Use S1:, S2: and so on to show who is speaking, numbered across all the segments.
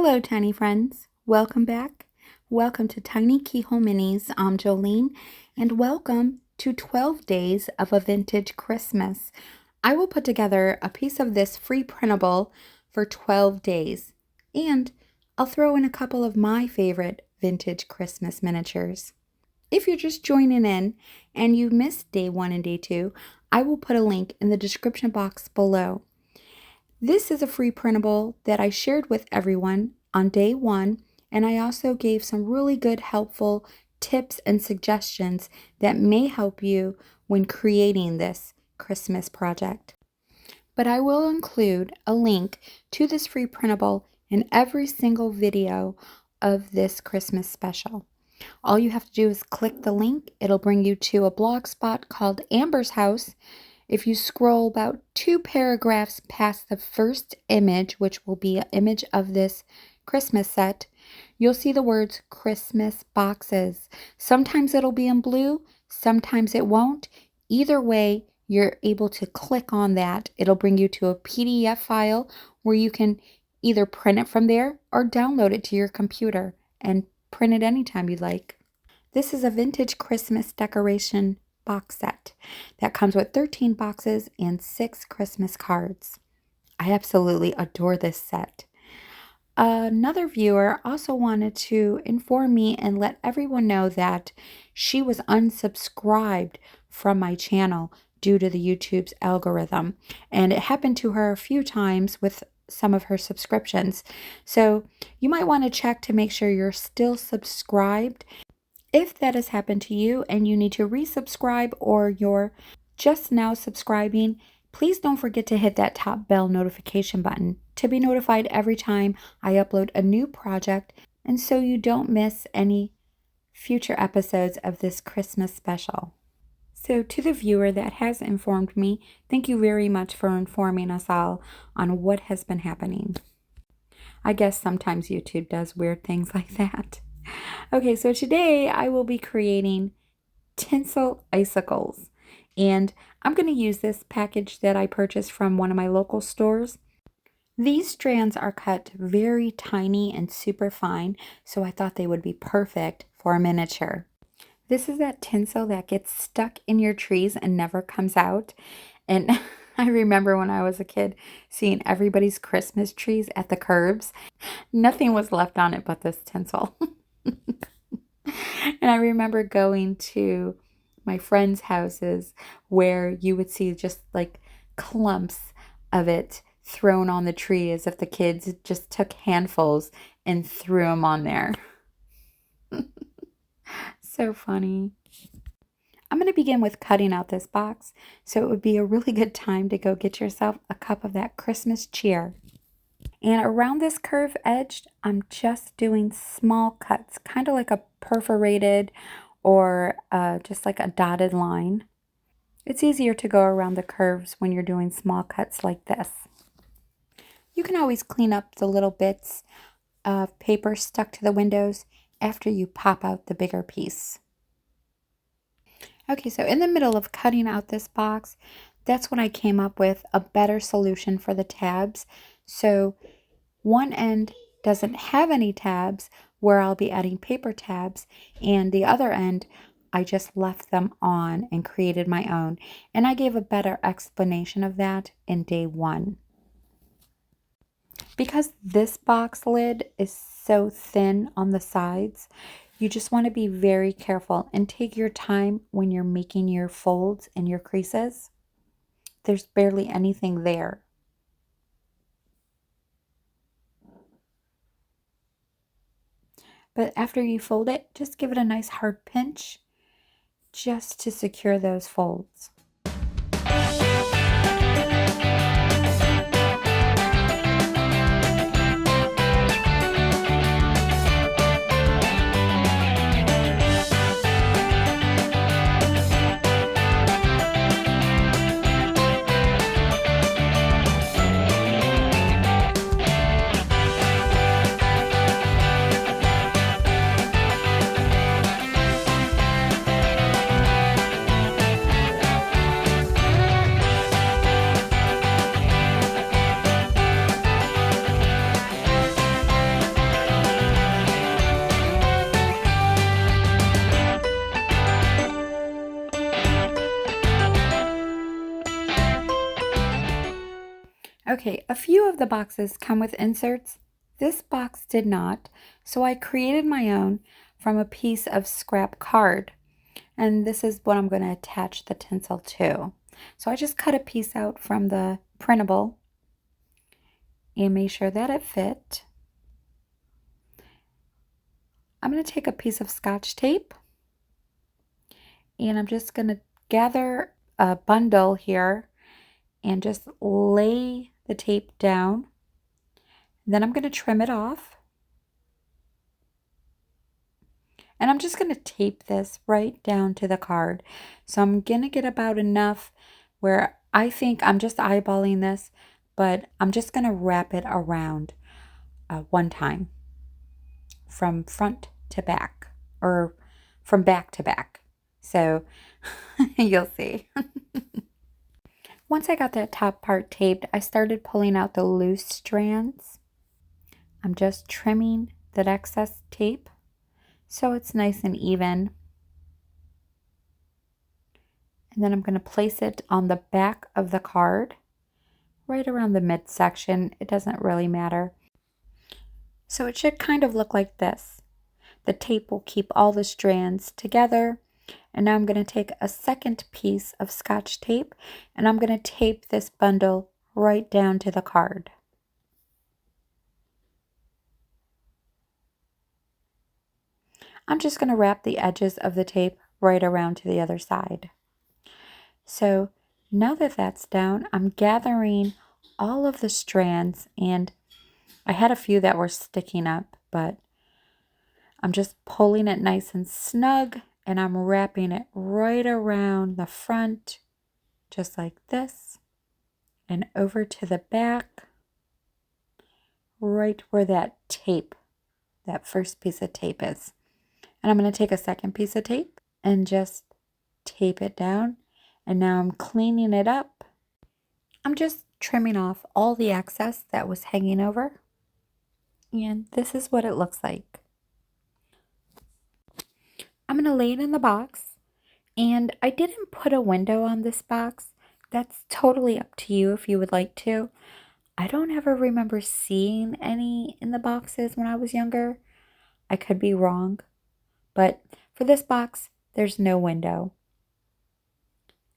S1: Hello, tiny friends. Welcome back. Welcome to Tiny Keyhole Minis. I'm Jolene, and welcome to 12 Days of a Vintage Christmas. I will put together a piece of this free printable for 12 days, and I'll throw in a couple of my favorite vintage Christmas miniatures. If you're just joining in and you missed day 1 and day 2, I will put a link in the description box below. This is a free printable that I shared with everyone on day 1, and I also gave some really good helpful tips and suggestions that may help you when creating this Christmas project. But I will include a link to this free printable in every single video of this Christmas special. All you have to do is click the link. It'll bring you to a blog spot called Amber's House. If you scroll about 2 paragraphs past the first image, which will be an image of this Christmas set, you'll see the words Christmas boxes. Sometimes it'll be in blue, sometimes it won't. Either way, you're able to click on that. It'll bring you to a PDF file where you can either print it from there or download it to your computer and print it anytime you'd like. This is a vintage Christmas decoration box set that comes with 13 boxes and 6 Christmas cards. I absolutely adore this set. Another viewer also wanted to inform me and let everyone know that she was unsubscribed from my channel due to the YouTube's algorithm, and it happened to her a few times with some of her subscriptions. So you might want to check to make sure you're still subscribed. If that has happened to you and you need to resubscribe, or you're just now subscribing, please don't forget to hit that top bell notification button to be notified every time I upload a new project, and so you don't miss any future episodes of this Christmas special. So to the viewer that has informed me, thank you very much for informing us all on what has been happening. I guess sometimes YouTube does weird things like that. Okay, so today I will be creating Tinsel Icicles, and I'm going to use this package that I purchased from one of my local stores. These strands are cut very tiny and super fine, so I thought they would be perfect for a miniature. This is that tinsel that gets stuck in your trees and never comes out, and I remember when I was a kid seeing everybody's Christmas trees at the curbs. Nothing was left on it but this tinsel. And I remember going to my friends' houses where you would see just like clumps of it thrown on the tree, as if the kids just took handfuls and threw them on there. So funny. I'm going to begin with cutting out this box, so it would be a really good time to go get yourself a cup of that Christmas cheer. And around this curved edge, I'm just doing small cuts, kind of like a perforated or just like a dotted line. It's easier to go around the curves when you're doing small cuts like this. You can always clean up the little bits of paper stuck to the windows after you pop out the bigger piece. Okay, so in the middle of cutting out this box, that's when I came up with a better solution for the tabs. So one end doesn't have any tabs, where I'll be adding paper tabs, and the other end I just left them on and created my own. And I gave a better explanation of that in day 1. Because this box lid is so thin on the sides, you just want to be very careful and take your time when you're making your folds and your creases. There's barely anything there. But after you fold it, just give it a nice hard pinch just to secure those folds. Okay, a few of the boxes come with inserts. This box did not, so I created my own from a piece of scrap card. And this is what I'm going to attach the tinsel to. So I just cut a piece out from the printable and made sure that it fit. I'm going to take a piece of Scotch tape and I'm just going to gather a bundle here and just lay the tape down. Then I'm going to trim it off. And I'm just going to tape this right down to the card. So I'm going to get about enough where I think I'm just eyeballing this, but I'm just going to wrap it around one time from front to back or from back to back. So you'll see. Once I got that top part taped, I started pulling out the loose strands. I'm just trimming that excess tape so it's nice and even. And then I'm going to place it on the back of the card, right around the midsection. It doesn't really matter. So it should kind of look like this. The tape will keep all the strands together. And now I'm going to take a second piece of Scotch tape and I'm going to tape this bundle right down to the card. I'm just going to wrap the edges of the tape right around to the other side. So now that that's down, I'm gathering all of the strands, and I had a few that were sticking up, but I'm just pulling it nice and snug, and I'm wrapping it right around the front, just like this, and over to the back, right where that tape, that first piece of tape is. And I'm going to take a second piece of tape and just tape it down. And now I'm cleaning it up. I'm just trimming off all the excess that was hanging over. And this is what it looks like. I'm going to lay it in the box. And I didn't put a window on this box. That's totally up to you if you would like to. I don't ever remember seeing any in the boxes when I was younger. I could be wrong. But for this box, there's no window.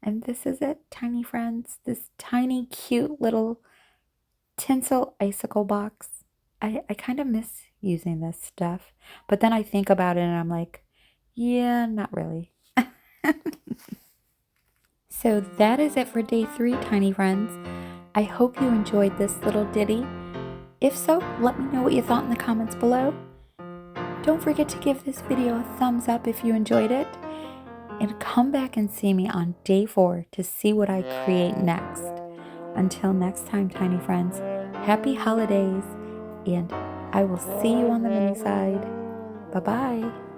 S1: And this is it, tiny friends. This tiny, cute little tinsel icicle box. I kind of miss using this stuff. But then I think about it and I'm like, yeah, not really. So that is it for day 3, tiny friends. I hope you enjoyed this little ditty. If so, let me know what you thought in the comments below. Don't forget to give this video a thumbs up if you enjoyed it. And come back and see me on day 4 to see what I create next. Until next time, tiny friends, happy holidays, and I will see you on the mini side. Bye-bye.